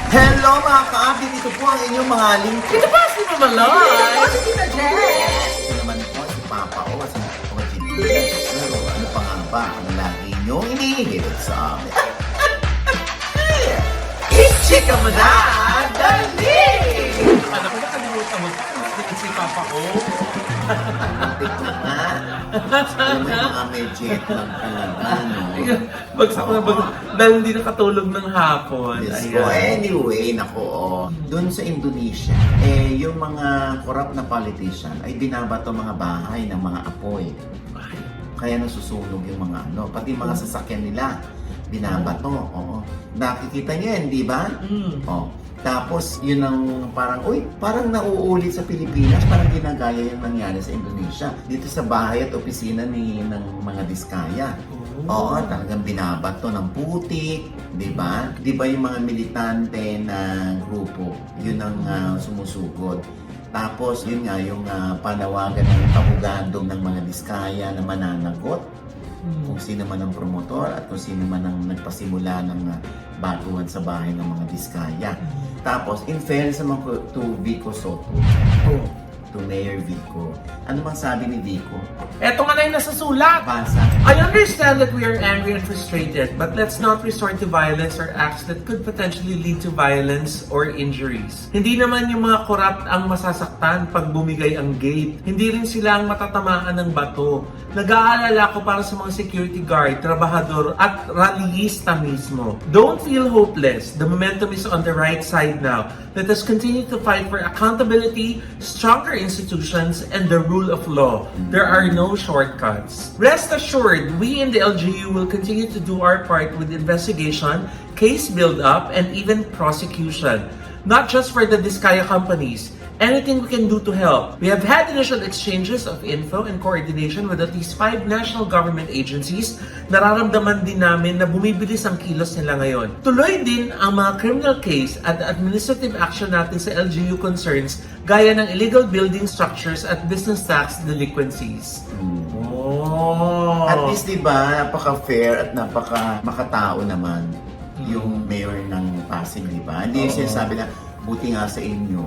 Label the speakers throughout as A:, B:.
A: Hello mga ka-update, ito po ang inyong mga link.
B: Ito pa si Mama Loy!
C: Kasi Tita Jen!
A: Ito naman po si Papa O, si Ojibes. Pero ano pa nga ba ang lagi niyong inihilit sa amin?
B: Ichika mo na! Dali! Alam ko nakalimutan mo si Papa O.
A: Ito nga. Alam mo yung mga may jet lang talaga, no?
B: Bagsak na bagsak. Dahil hindi nakatulog ng hapon.
A: Yes
B: Ayan.
A: po. Anyway, nako, doon sa Indonesia, yung mga corrupt na politician ay binabato mga bahay ng mga apoy. Kaya nasusunog yung mga pati mga sasakyan nila, binabato. Oo. Nakikita niyo yan, di ba? Oh. Tapos, yun ang parang nauulit sa Pilipinas, parang ginagaya yung nangyari sa Indonesia. Dito sa bahay at opisina ng mga diskaya. Oo, talagang binabato ng putik, di ba? Di ba yung mga militante ng grupo, yun ang sumusugod. Tapos, yun nga, yung panawagan ng pabugandong ng mga diskaya na mananagot. Kung sino man ang promotor at kung sino man ang nagpasimula ng batuhan sa bahay ng mga diskaya. Tapos, in fairness naman to Vico Soto, to Mayor Vico, ano bang sabi ni Vico?
B: Eto nga na yung nasa sulat.
A: Basa.
B: I understand that we are angry and frustrated, but let's not resort to violence or acts that could potentially lead to violence or injuries. Hindi naman yung mga corrupt ang masasaktan pag bumigay ang gate. Hindi rin sila ang matatamaan ng bato. Nag-aalala ko para sa mga security guard, trabahador at rallyista mismo. Don't feel hopeless. The momentum is on the right side now. Let us continue to fight for accountability, stronger institutions, and the rule of law. There are no shortcuts. Rest assured, we in the LGU will continue to do our part with investigation, case build-up, and even prosecution. Not just for the Diskaya companies. Anything we can do to help. We have had initial exchanges of info and coordination with at least 5 national government agencies. Nararamdaman din namin na bumibilis ang kilos nila ngayon. Tuloy din ang mga criminal case at administrative action natin sa LGU concerns gaya ng illegal building structures at business tax delinquencies. Oh.
A: At least, di ba, napaka-fair at napaka-makatao naman yung mayor ng Pasig, di ba? Hindi yung sinasabi na, buti nga sa inyo,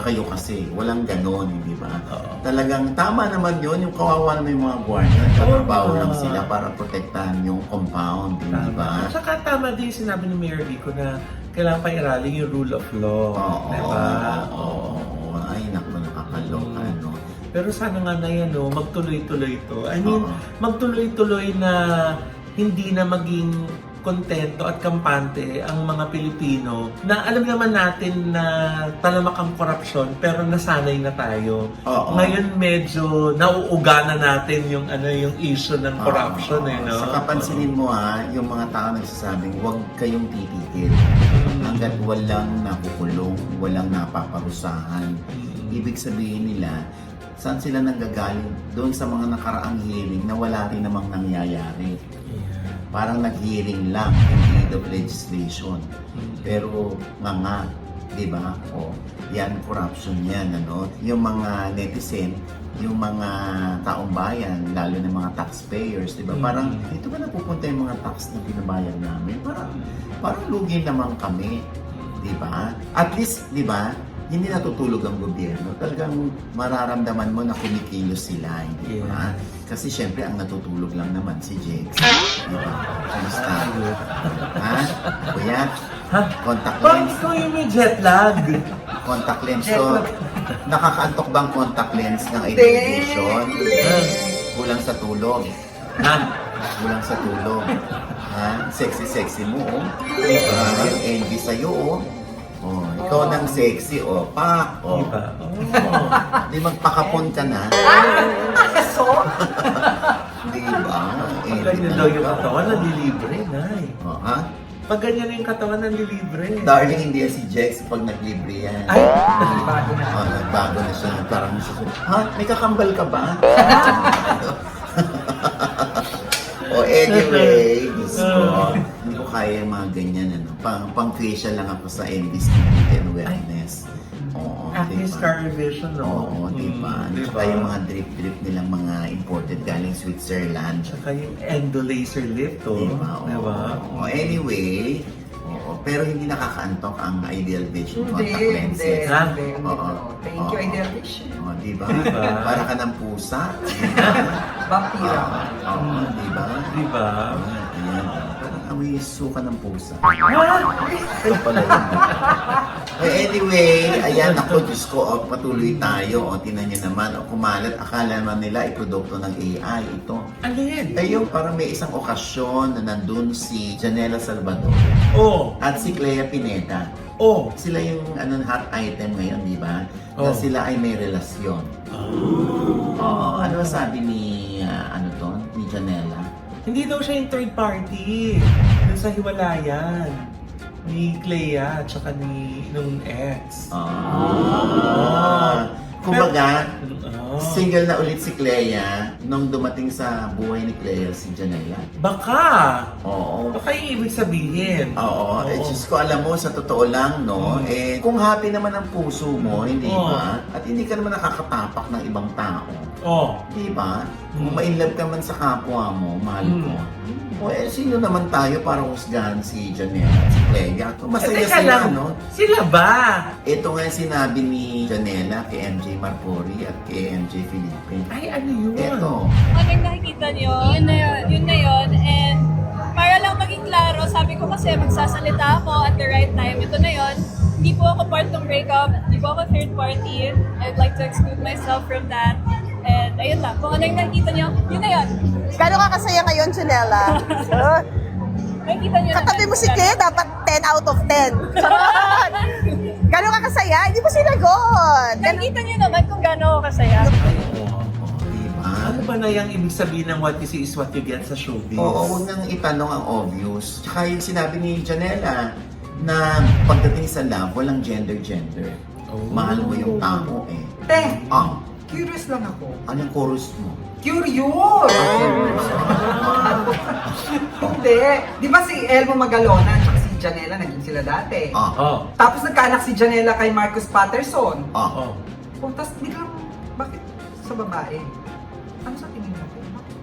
A: kayo kasi, walang ganon, di ba? Talagang tama naman yun, yung kawawa naman yung mga guardian, nagtatrabaho lang sila para protektahan yung compound, di ba?
B: At saka tama din yung sinabi ni Mayor Vico na kailangan pa iralin yung rule of law.
A: Oo,
B: di ba?
A: oo. Ay, naku, nakakaloka, no?
B: Pero sana nga na yan, magtuloy-tuloy ito. I mean,
A: Oo.
B: magtuloy-tuloy na hindi na maging kontento at kampante ang mga Pilipino na alam naman natin na talamak ang korupsyon pero nasanay na tayo.
A: Oo.
B: Ngayon medyo nauuga na natin yung issue ng corruption no?
A: Saka pansinin mo yung mga tao nagsasabing huwag kayong titigil hanggat walang nakukulong, walang napaparusahan. Ibig sabihin nila, saan sila nanggagaling? Doon sa mga nakaraang hearing na wala rin namang nangyayari. Parang nag-hearing lang in need of legislation. Pero di ba? Yan, corruption yan, Yung mga netizen, yung mga taong bayan, lalo na mga taxpayers, di ba? Parang, dito ba napupunta yung mga tax na binabayad namin? Parang lugi naman kami, di ba? At least, di ba, hindi natutulog ang gobyerno. Talagang mararamdaman mo na kumikilos sila, hindi ba? Kasi syempre, ang natutulog lang naman si Jex. Di ba? Kamusta? Ha? Kuya? Contact
B: Bakit
A: lens?
B: ikaw yung may jet lag?
A: Contact lens. So, nakakaantok bang contact lens ng education? Kulang sa tulog.
B: Ha?
A: Kulang sa tulog. Ha? Sexy-sexy mo, yung envy sa'yo, ikaw nang sexy, pak,
B: Diba?
A: Di magpakapon ka na.
C: So?
A: Di ba?
B: Pag ganyan daw yung katawan, nalilibre, Nay.
A: Ha?
B: Pag ganyan na yung katawan, nalilibre.
A: Darling, hindi yan si Jex pag naglibre yan.
B: Ay!
C: Bago na.
A: Nagbago na siya. Parang ha? May kakambal ka ba? Anyway, hindi ko kaya yung mga ganyan, pang-facial lang ako sa MD Skin and Wellness.
B: Acne starvation, no?
A: Oo, diba? Tsaka yung mga drip-drip nilang mga imported galing Switzerland.
B: Tsaka yung endo laser lift, oh.
A: Diba?
B: Diba?
A: Anyway, Oo, pero hindi nakakaantok ang Ideal Vision
C: Hindi,
A: contact
C: hindi.
A: lenses.
B: Ha?
C: Hindi, hindi.
A: Oo.
C: Thank you,
A: Oo.
C: Ideal Vision.
A: Oh, di ba?
B: Diba?
A: Para ka ng pusa.
C: Vampira.
A: Oo, di ba?
B: Diba?
A: Ayan. Parang amoy suka ng pusa.
B: Ha?
A: Ito pala yun. Anyway, ayan ako, Diyos ko, patuloy tayo. Tinan niyo naman, kumalat. Akala naman nila ay produkto ng AI. Ito.
B: Alin?
A: Ayun, parang may isang okasyon na nandun si Janela Salvador
B: Oh.
A: at si Clea Pineda.
B: Oh.
A: Sila yung hot item ngayon, di ba? Na
B: Oh.
A: sila ay may relasyon. Oo. Ano sabi ni, ni Janela?
B: Hindi daw siya yung third party. Yung sa hiwalayan. Ni Clea, tsaka ni nung ex.
A: Kumbaga,
B: Oh.
A: single na ulit si Clea nung dumating sa buhay ni Clea si Janela.
B: Baka.
A: Oo.
B: Baka yung ibig sabihin.
A: Oo, Diyos ko, alam mo, sa totoo lang, no, kung happy naman ang puso mo, hindi ba? At hindi ka naman nakakatapak ng ibang tao,
B: Oh.
A: di ba? Kung ma-inlove ka man sa kapwa mo, mahal mo, sino naman tayo para husgahan si Janela at si Clea? Kung masaya
B: Teka
A: sila,
B: lang,
A: no?
B: sila ba?
A: Ito nga yung sinabi ni Janela kay MJ Marpori at kay MJ Felipe.
B: Ay, ano yun?
A: Ito.
D: Anong nakikita nyo, yun na yun. And para lang maging klaro, sabi ko kasi magsasalita ako at the right time. Ito na yun. Hindi po ako part ng breakup. Hindi po ako third party. I'd like to exclude myself from that. And ayun lang. Kung ano yung nakikita nyo, yun na yun.
E: Gano'n ka kasaya ngayon, Janela?
D: Nakikita nyo
E: Katabi mo si Clea, dapat 10 out of 10. Charot! Gano'n ka kasaya? Hindi mo sinagot.
D: Nakikita nyo naman kung gaano ako kasaya.
A: Diba?
B: Ano ba na yung ibig sabihin ng what you see is what you get sa showbiz?
A: Oo, huwag nang itanong ang obvious. Tsaka yung sinabi ni Janela na pagdating sa love, walang gender-gender.
B: Oh.
A: Mahal mo yung tao eh.
C: Te,
A: Ah,
C: curious lang ako.
A: anong chorus mo?
C: Curious! Hindi. Di ba si Elmo Magalona at si Janela naging sila dati?
A: Ah,
B: Oh.
C: Tapos nagkaanak si Janela kay Marcus Patterson.
A: ah.
B: Oh.
C: Tapos biglang, bakit sa babae? Ano sa tingin mo?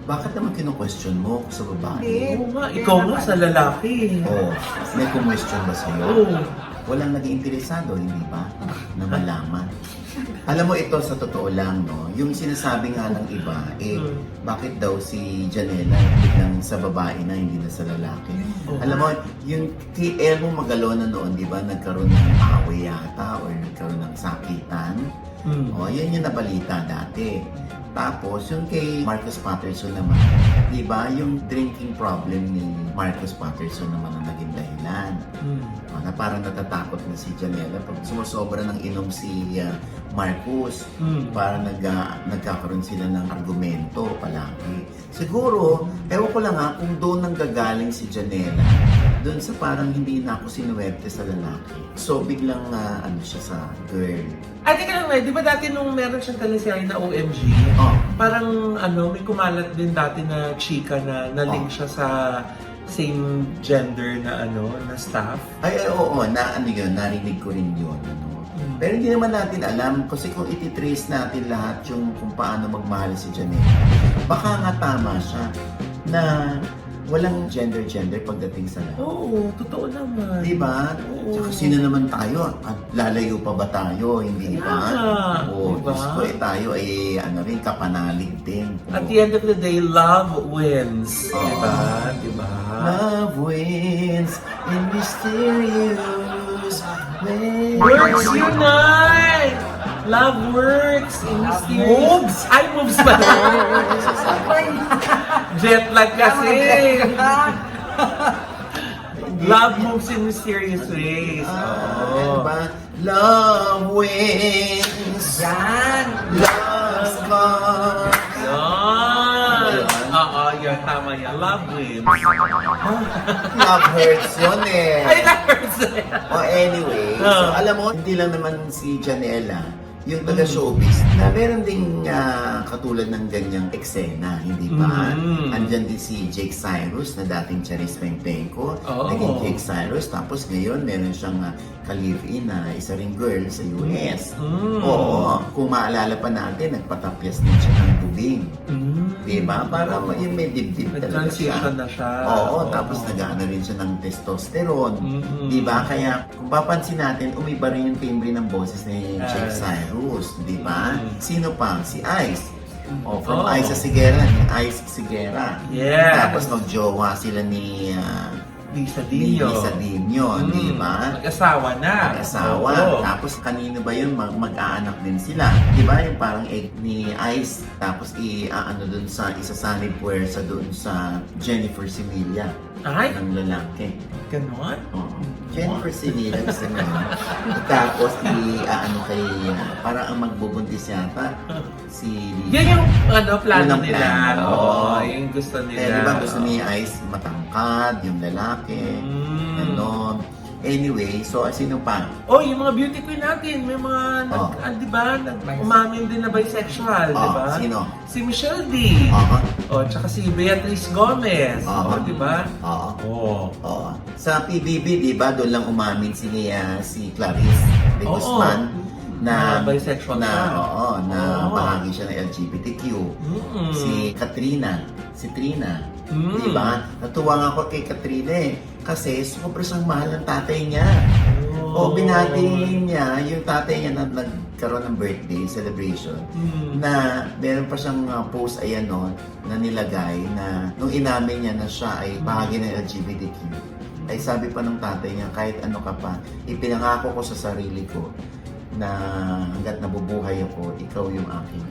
A: Bakit naman kino-question mo ako sa babae?
C: Hindi.
B: Oo nga, ikaw nga sa lalaki.
A: Oh, may question ba sa'yo?
B: Oo.
A: Walang naging interesado, hindi ba? Na malaman. Alam mo ito sa totoo lang, no? Yung sinasabi nga ng iba, bakit daw si Janela biglang sa babae na, hindi na sa lalaki? Alam mo, yung kay Elmo Magalona noon, di ba, nagkaroon ng away yata or nagkaroon ng sakitan. O, yan yung nabalita dati. Tapos, yung kay Marcus Patterson naman, di ba, yung drinking problem ni Marcus Patterson naman ang naging dahilan. Na parang natatakot na si Janela pag sumusobra ng inom si Marcus, parang nagkakaroon sila ng argumento palagi. Siguro, ewan ko lang kung doon nang gagaling si Janela, doon sa parang hindi na ako sinuwerte sa lalaki. So, biglang siya sa girl.
B: Ay, teka lang, di ba dati nung meron siyang teleserye na OMG, parang may kumalat din dati na chika na na-link siya sa same gender na na staff.
A: Ay, oo, narinig ko rin yun. Pero hindi naman natin alam kasi kung ititrace natin lahat yung kung paano magmahal si Janela, baka nga tama siya na walang gender-gender pagdating sa love.
B: Oo, totoo naman.
A: Di ba?
B: Oo.
A: Tsaka sino naman tayo? At lalayo pa ba tayo? Hindi
B: Kaya
A: ba?
B: nga,
A: Oo,
B: diba?
A: Diyos ko, tayo ay rin, kapanalig din.
B: At the end of the day, love wins.
A: Oo.
B: Diba? Diba?
A: Love wins in mysterious ways.
B: Works unite! Love works in mysterious...
C: Moves?
B: Ay, moves pa Jet lag kasi. Love moves in mysterious ways.
A: Ano ba? Love wins.
C: Yan!
A: Love's gone.
B: Yan. Oo, yun. Tama yan. Love wins.
A: Love hurts yun eh.
B: Ay, love hurts.
A: Anyway, so alam mo, hindi lang naman si Janela, yung taga-showbiz, na meron ding katulad ng ganyang eksena, hindi ba? Andyan din si Jake Cyrus na dating Charis Pengpenko, naging Jake Cyrus, tapos ngayon meron siyang ka-live-in na isa ring girl sa US. Oo, kung maalala pa natin, nagpatapyas din siya ng bubing. Di Di ba? Para yung may dibdib talaga siya.
B: Nag-transition na siya.
A: Oo, tapos nag-ano rin siya ng testosterone.
B: Mhm.
A: Di ba? Kaya kung papansin natin, umiba rin yung timbre ng boses ni Chick Cyrus. Di ba? Sino pa? Si Ice. Oh, from
B: Oh.
A: Ice Sigera, ni Ice Sigera.
B: Yes.
A: Tapos magjowa sila ni
B: Lisa
A: ni
B: Dino.
A: Lisa Dino, di ba?
B: Mag-asawa na.
A: Mag-asawa.
B: Oo.
A: Tapos kanino ba yun? Mag-aanak din sila. Di ba? Yung parang egg ni Ice. Tapos i-ano dun sa isasanib puwersa dun sa Jennifer Similia.
B: Ay,
A: Ng lalaki.
B: ganon?
A: Oo. Jennifer Similia gusto mo yun. Tapos i-ano kay parang ang magbubuntis yata si
B: Yan yung plano
A: Unang
B: nila.
A: plano.
B: Oo, yung gusto nila.
A: Eh, di ba gusto ni Ice matangkad, yung lalaki, ganon. Anyway, so sino pa?
B: Oh, yung mga beauty queen natin, may mga,
A: Oh.
B: di ba, umamin din na bisexual, di
A: Oh,
B: ba?
A: sino?
B: Si Michelle D.
A: Oo.
B: Oh, tsaka si Beatrice Gomez.
A: Oo.
B: Oh, di ba?
A: Oo.
B: Oh.
A: Oo. Sa PBB, di ba, doon lang umamin si Clarice de
B: Oo.
A: Guzman na
B: Bisexual
A: na
B: siya.
A: oo, na
B: Oo.
A: bahagi siya ng LGBTQ.
B: Mm-mm.
A: Si Trina.
B: Mm.
A: Di ba? Natuwa nga ako kay Katrina kasi sobrang siyang mahal ng tatay niya. O binati niya yung tatay niya na nagkaroon ng birthday celebration
B: Mm.
A: na meron pa siyang post ayan no, na nilagay na nung inamin niya na siya ay bahagi ng LGBTQ ay sabi pa ng tatay niya kahit ano ka pa ipinangako ko sa sarili ko na hanggat nabubuhay ako ikaw yung akin.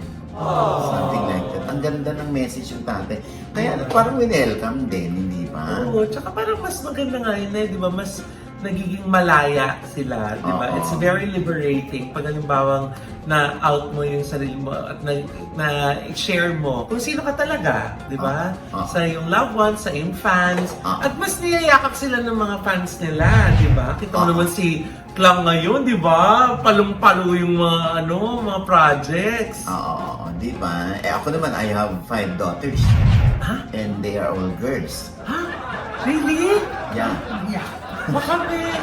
A: Something like that. Ang ganda ng message yung tatay. Kaya parang welcome din, hindi ba?
B: Oo, tsaka parang mas maganda nga yun di ba? Mas nagiging malaya sila, di ba?
A: Oo.
B: It's very liberating pag halimbawang na-out mo yung sarili mo at na-share mo kung sino ka talaga, di ba?
A: Oo.
B: Sa iyong loved ones, sa iyong fans.
A: Oo.
B: At mas niyayakap sila ng mga fans nila, di ba? Kita mo
A: Oo.
B: naman si Klang ngayon, di ba? Palong-palo yung mga, mga projects.
A: Oo, di ba? Ako naman, I have 5 daughters.
B: Ha?
A: And they are all girls.
B: Ha? Really?
A: Yeah.
C: Yeah.
B: Baka may,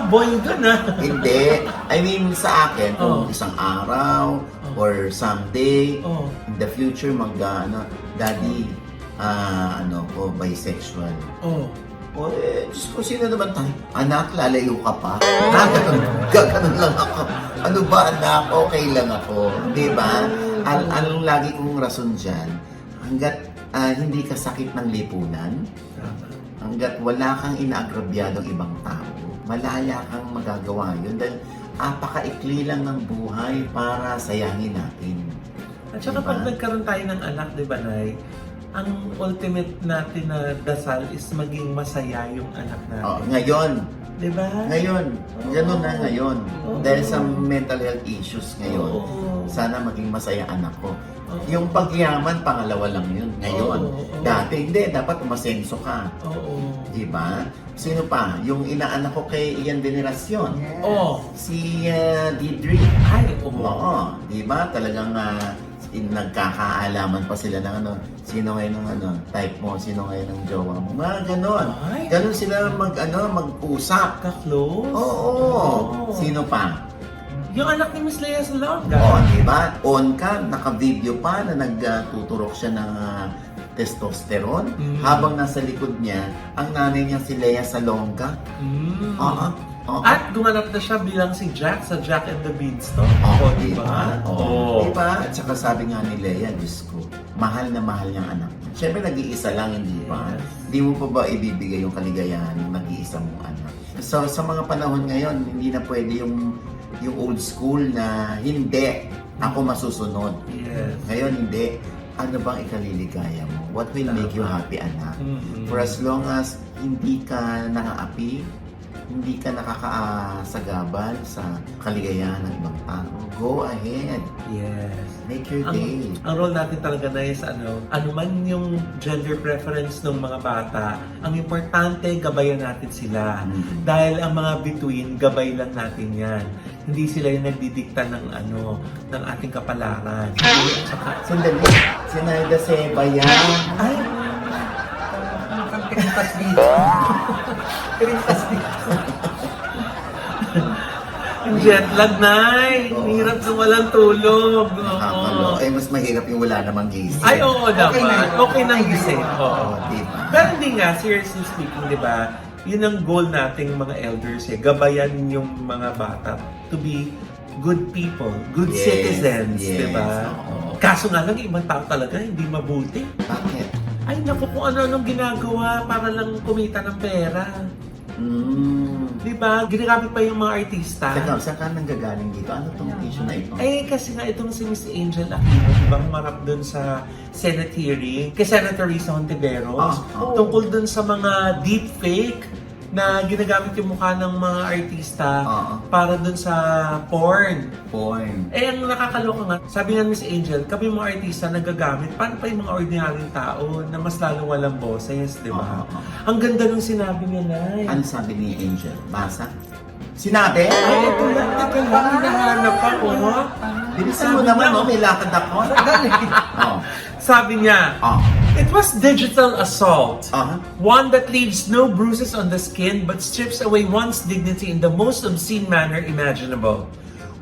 B: boy doon
A: Hindi. I mean, sa akin, kung
B: Oh.
A: isang araw or someday,
B: Oh.
A: in the future, daddy, ko, bisexual.
B: Oh.
A: O, Diyos ko, sino naman tayo? Anak, lalayo ka pa? Gaganon lang ako. Ano ba, anak? Okay lang ako. Di ba? Anong lagi kong rason dyan? Hanggat hindi ka sakit ng lipunan, hanggat wala kang inaagrabyadong ibang tao, malaya kang magagawa yun dahil apakaikli lang ng buhay para sayangin natin.
B: At saka
A: Diba?
B: pag nagkaroon tayo ng anak, di ba, Nay? Ang ultimate natin na dasal is maging masaya yung anak
A: Oh,
B: natin.
A: ngayon,
B: Di ba?
A: Ngayon, ganun na ngayon.
B: Oo.
A: Dahil sa mental health issues ngayon,
B: Oo.
A: sana maging masaya anak ko.
B: Oo.
A: Yung pagyaman, pangalawa lang yun. Ngayon,
B: Oo.
A: dati hindi, dapat umasenso ka.
B: Oo.
A: Di ba? Sino pa? Yung inaanak ko kay Ian Veneracion.
C: Yes.
B: Oh.
A: Si Didri.
B: Ay, oo.
A: Oo. Di ba? Talagang nagkakaalaman pa sila ng sino ngayon ng type mo, sino ngayon ng jowa mo. Mga ganon.
B: Ay.
A: Ganon sila mag-usap.
B: Ka-close?
A: Oo. Sino pa?
B: Yung anak ni Miss Lea Salonga.
A: Oo, di ba? On ka, naka-video pa na nagtuturok siya ng testosterone.
B: Mm.
A: Habang nasa likod niya, ang nanay niya si Lea Salonga.
B: Mm.
A: Oo. Oo.
B: At gumanap na siya bilang si Jack sa Jack and the Beanstalk.
A: Oo,
B: di ba?
A: Oo. Di ba? At saka sabi nga ni Lea, Diyos ko, mahal na mahal niyang anak niya. Siyempre, nag-iisa lang, hindi ba?
B: Yes.
A: Di mo pa ba ibibigay yung kaligayahan ng nag-iisa mong anak? So, sa mga panahon ngayon, hindi na pwede yung old school na hindi ako masusunod.
B: Yes.
A: Ngayon, hindi. Ano bang ikaliligaya mo? What will make you happy, anak?
B: Mm-mm.
A: For as long as hindi ka nangaapi, hindi ka nakakasagabal sa kaligayahan ng ibang tao, go ahead.
B: Yes.
A: Make your day.
B: Ang role natin talaga na is ano man yung gender preference ng mga bata, ang importante gabayan natin sila.
A: Mhm.
B: Dahil ang mga between, gabay lang natin yan. Hindi sila yung nagdidikta ng ng ating kapalaran. Saka,
A: Sandali, si Naida Seba yan.
B: ay,
C: Ang pirintas dito. Pirintas dito.
B: yung jet lag, Nay. Ang hirap na walang tulog. Oo.
A: lalo. Eh, mas mahirap yung wala namang gising.
B: Ay, oo
C: Okay
B: naman.
C: na.
B: Okay nang gising. Oo.
A: Oo, diba?
B: Pero hindi nga, seriously speaking, di ba, yun ang goal nating mga elders eh. Gabayan yung mga bata to be good people, good
A: Yes,
B: citizens,
A: yes,
B: di ba?
A: oo.
B: Kaso nga lang, ibang tao talaga, hindi mabuti.
A: Bakit?
B: Ay, naku, kung ano-anong ginagawa para lang kumita ng pera. Di ba? Ginagamit pa yung mga artista.
A: Teka, saan ka nanggagaling dito? Ano tong issue na ito?
B: Eh, kasi nga itong si Miss Angel Aquino, di ba, humarap dun sa Senate hearing kay Senator Risa Hontiveros tungkol dun sa mga deepfake na ginagamit yung mukha ng mga artista para dun sa porn.
A: Porn.
B: Eh, ang nakakaloka nga, sabi nga Miss Angel, kami mga artista nagagamit, paano pa yung mga ordinaryong tao na mas lalo walang boses, di ba? Ang ganda nung sinabi niya, Nay.
A: Ano sabi ni Angel? Basa? Sinabi?
B: Ay, ito lang, teka lang, hinahanap ako.
A: Bilisan mo naman, no? May lakad ako. Oh.
B: Sabi niya,
A: Oh.
B: it was digital assault.
A: Uh-huh.
B: One that leaves no bruises on the skin but strips away one's dignity in the most obscene manner imaginable.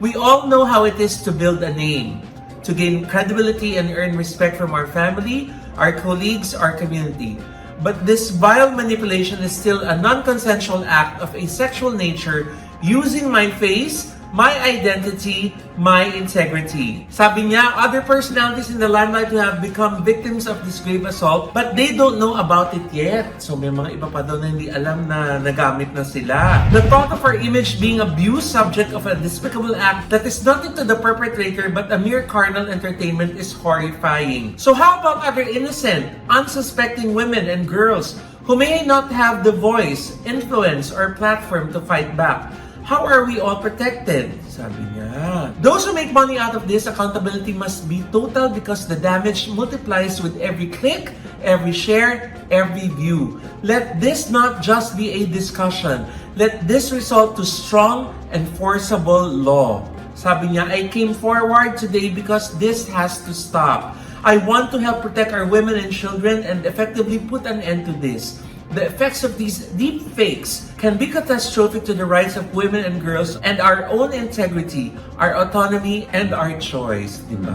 B: We all know how it is to build a name, to gain credibility and earn respect from our family, our colleagues, our community. But this vile manipulation is still a non-consensual act of a sexual nature using my face, my identity, my integrity. Sabi niya, other personalities in the limelight who have become victims of this grave assault, but they don't know about it yet. So may mga iba pa daw na hindi alam na nagamit na sila. The thought of our image being abused, subject of a despicable act that is nothing to the perpetrator but a mere carnal entertainment is horrifying. So how about other innocent, unsuspecting women and girls who may not have the voice, influence, or platform to fight back? How are we all protected? Sabi niya. Those who make money out of this, accountability must be total because the damage multiplies with every click, every share, every view. Let this not just be a discussion. Let this result to strong, enforceable law. Sabi niya, I came forward today because this has to stop. I want to help protect our women and children and effectively put an end to this. The effects of these deep fakes can be catastrophic to the rights of women and girls and our own integrity, our autonomy, and our choice. Diba?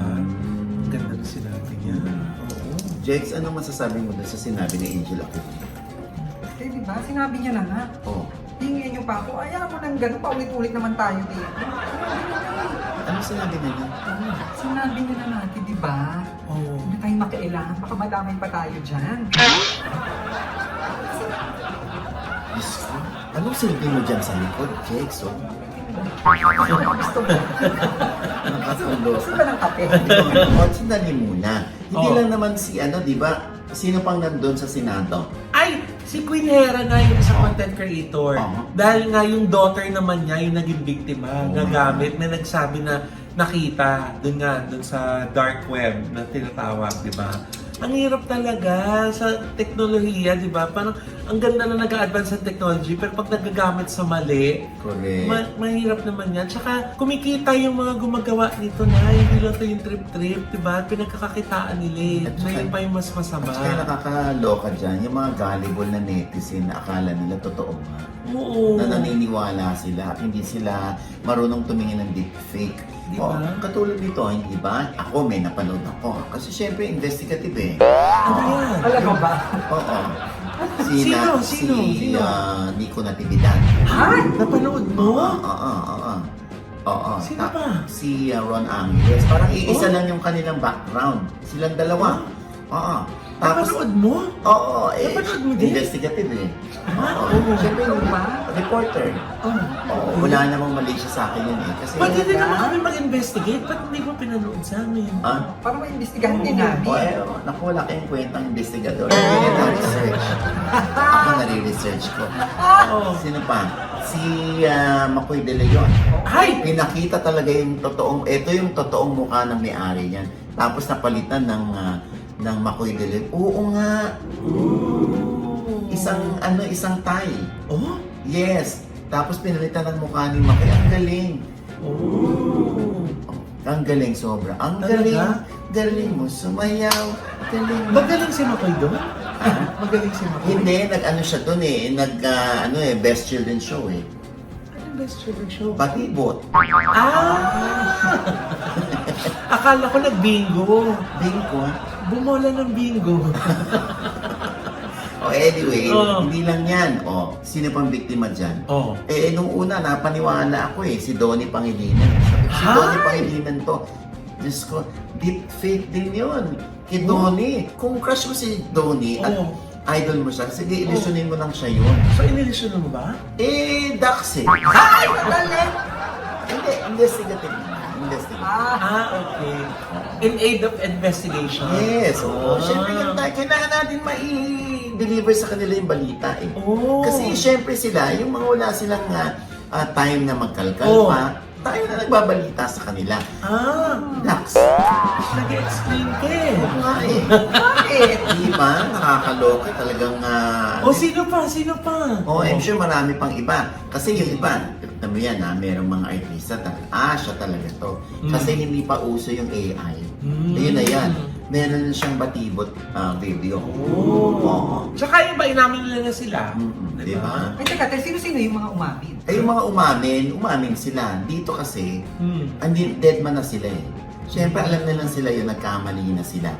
B: Ganda na sinabi niya. Oo.
A: Jex, anong masasabi mo doon sa sinabi ni Angel Aquino?
C: Eh, di ba? Sinabi niya na nga.
A: Oh.
C: Hingin niyo pa ako. Ayaw mo nang gano'n. Paulit-ulit naman tayo dito.
A: Ano sinabi na niya?
C: Sinabi niya na natin, di ba?
B: Oo.
C: Hindi tayo makailangan. Baka madamay pa tayo dyan.
A: Diyos ko, anong silbi mo dyan sa likod, Jex? Oh?
C: Gusto mo?
A: Nakasundo.
C: Gusto ba ng kape?
A: Sandali muna. Hindi
B: Oh.
A: lang naman si ano, di ba? Sino pang nandun sa Senado?
B: Ay! Si Queen Hera nga yung isang content creator.
A: Oo.
B: Dahil nga yung daughter naman niya yung naging biktima,
A: Oo.
B: nagamit, may nagsabi na nakita dun sa dark web na tinatawag, di ba? Ang hirap talaga sa teknolohiya, di ba? Parang ang ganda na nag-advance sa technology, pero pag nagagamit sa mali,
A: Correct.
B: mahirap naman yan. Tsaka kumikita yung mga gumagawa nito na, hindi lang to yung trip-trip, di ba? Pinagkakakitaan nila.
A: At
B: Na
A: saka-
B: yun pa yung mas masama.
A: At kaya nakakaloka dyan, yung mga gullible na netizen na akala nila totoo nga.
B: Oo.
A: Na naniniwala sila at hindi sila marunong tumingin ng deepfake.
B: Di
A: O,
B: ba?
A: katulad nito, hindi ba? Ako, may napanood ako. Kasi syempre, investigative eh.
B: Ano yan?
C: Alam mo ba?
A: Oo.
B: Sino?
A: Si
B: Sino?
A: Nico Natividad.
C: Ha?
B: Napanood mo?
A: Oo.
B: Sino ba?
A: Si Ron Angeles. Parang iisa
B: Oh?
A: lang yung kanilang background. Silang dalawa. Oo.
B: Napanood mo?
A: Oo,
B: Napanood mo din?
A: investigative eh. Oo.
B: Oo.
A: Siyempre,
C: Ikaw ba?
A: reporter. Oo, wala namang mali siya sa akin yun eh. Kasi,
B: Ba't hindi naman kami mag-investigate? Ba't hindi mo pinanood sa amin?
C: Para maimbestigahan din namin.
A: Naku, wala kayong kwentang investigador. Hindi na research. Ako nare-research ko.
B: Oo.
A: Sino pa? Si Macoy De Leon.
B: Ay!
A: Pinakita talaga yung totoong, ito yung totoong mukha ng may-ari niyan. Tapos napalitan ng Macoy De Leon. Oo nga. Isang Thai.
B: Oh?
A: Yes. Tapos pinalitan ng mukha ni Macoy. Ang galing.
B: Oh.
A: Ang galing sobra. Ang
B: Talaga?
A: galing. Galing mo sumayaw. Galing mo.
B: Magaling si Makoy doon? Magaling si Makoy?
A: Hindi, nag-ano siya doon eh. Best Children Show eh.
B: Anong best children show?
A: Batibot.
B: Ah! Akala ko nag-bingo.
A: Bingo.
B: Bumola ng bingo.
A: Anyway,
B: Oh.
A: hindi lang yan. Sino pang biktima dyan?
B: Oh.
A: Nung una, napaniwala ako si Donnie Pangilinan. Si
B: Hi!
A: Donnie Pangilinan to. Diyos ko, deep fake din yun. Kay Donnie. Kung crush mo si Donnie at
B: Oh.
A: idol mo siya, sige, ilusunin mo lang siya yun.
B: So, inilisyon mo ba?
A: Dax eh.
C: Ay, madali!
A: Hindi, investigative naman. Investigative.
B: Okay. In aid of investigation.
A: Yes, oo.
B: Ah.
A: Siyempre, kailangan natin mai-deliver sa kanila yung balita eh.
B: Oh.
A: Kasi siyempre sila, yung mga wala silang time na magkalkal
B: Oh.
A: pa, tayo na nagbabalita sa kanila. Dax.
B: Nag-explain ka eh.
A: Oo nga eh.
C: Bakit?
A: Di ba? Nakakaloka talagang...
B: Sino pa? Sino pa?
A: I'm sure marami pang iba. Kasi yung iba, alam mo yan merong mga artista, siya talaga to. Kasi hindi pa uso yung AI. Ayun na yan. Meron na siyang batibot video. Oo.
B: Tsaka yung ba inamin nila na sila?
A: Di ba?
C: Ay, teka, sino-sino yung mga umamin?
A: Yung mga umamin sila. Dito kasi, dead man na sila eh. Siyempre, alam na lang sila yun, nagkamali na sila.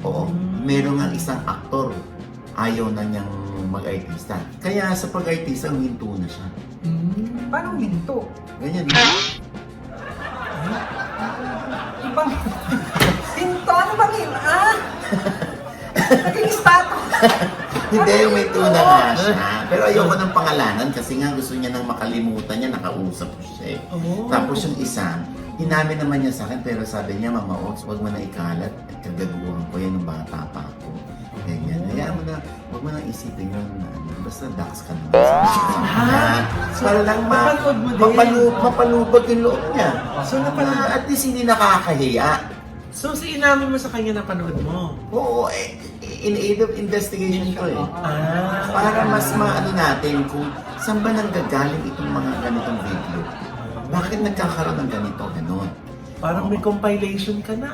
A: Oo. Meron nga isang aktor, ayaw na niyang mag-artista. Kaya sa pag-artista, huminto na siya.
C: Paano minto?
A: Ganyan.
C: Ibang... Minto? Ano bang yun? Naging status.
A: Hindi, huminto na nga siya. Pero ayoko ng pangalanan kasi nga gusto niya nang makalimutan niya, nakausap ko siya eh. Tapos yung isa, inamin naman niya sa akin, pero sabi niya, Mama Ox, huwag mo na ikalat. Kagaguhan ko yan nung bata pa ako. Ganyan. Hayaan mo na, huwag mo na isipin yun. Basta dax ka naman. Para lang
B: Mapanood mo din.
A: mapalubag yung loob niya.
B: So, napanood.
A: At least hindi nakakahiya.
B: So, inamin mo sa kanya na panood mo?
A: Oo, in aid of investigation ko eh. Para mas maano natin kung saan ba nanggagaling itong mga ganitong video. Bakit nagkakaroon ng ganito, ganon?
B: Parang may compilation ka na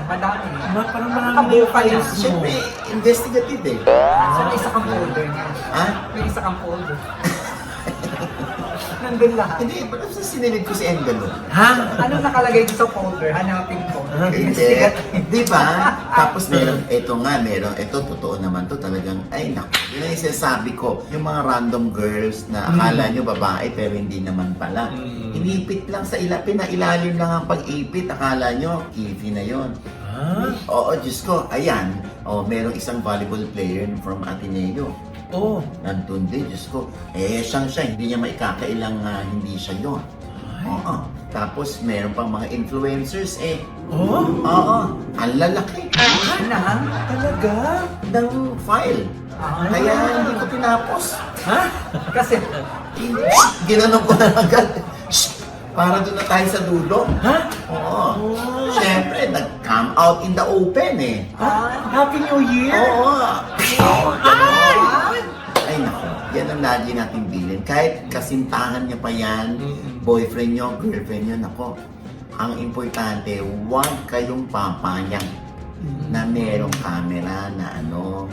C: Madami.
B: Parang marami
C: Nakabuo
B: yung
C: pa yan.
B: files mo.
A: Siyempre, investigative eh.
C: So, may isa kang folder niya. May isa kang folder. Nandun lahat.
A: Hindi, pero sa sinilid ko si envelope.
C: Ano nakalagay dito sa folder? Hanapin ko.
A: Hindi. Di ba? Tapos meron, ito totoo naman to talagang, ay naku, yun ang sinasabi ko. Yung mga random girls na akala nyo babae pero hindi naman pala. Inipit lang sa pinailalim lang ang pag-ipit. Akala nyo, kifi na yon. Oo, Diyos ko, ayan. Merong isang volleyball player from Ateneo. Nandun din, Diyos ko. Siya, hindi niya maikakailang hindi siya yun. Oo. Tapos, meron pang mga influencers Oo. Ang lalaki.
B: Talaga?
A: Ng file. Kaya hindi ko tinapos.
C: Kasi,
A: Ginanong ko na agad. Para doon na tayo sa dulo. Oo. Siyempre, nag-come out in the open eh.
B: Happy New Year!
A: Oo. Ay naku, yan ang lagi nating bilin. Kahit kasintahan niya pa yan, boyfriend niyo, girlfriend niyo, nako. Ang importante, huwag kayong papayag na merong camera na na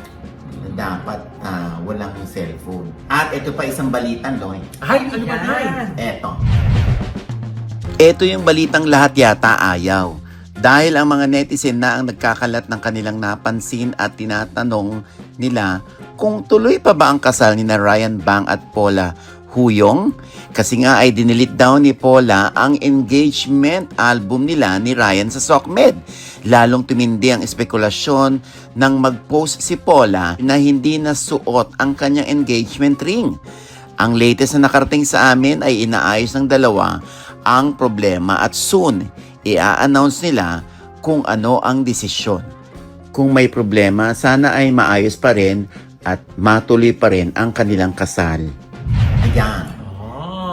A: dapat walang cellphone. At ito pa isang balitan, Loy.
B: Ay, ano ba na?
A: Ito yung balitang lahat yata ayaw. Dahil ang mga netizen na ang nagkakalat ng kanilang napansin at tinatanong nila kung tuloy pa ba ang kasal ni na Ryan Bang at Paula Huyong? Kasi nga ay dinilit daw ni Paula ang engagement album nila ni Ryan sa SOCMED. Lalong tumindi ang espekulasyon nang mag-post si Paula na hindi nasuot ang kanyang engagement ring. Ang latest na nakarating sa amin ay inaayos ng dalawa ang problema at soon i-announce nila kung ano ang desisyon. Kung may problema, sana ay maayos pa rin at matuloy pa rin ang kanilang kasal. Ayan.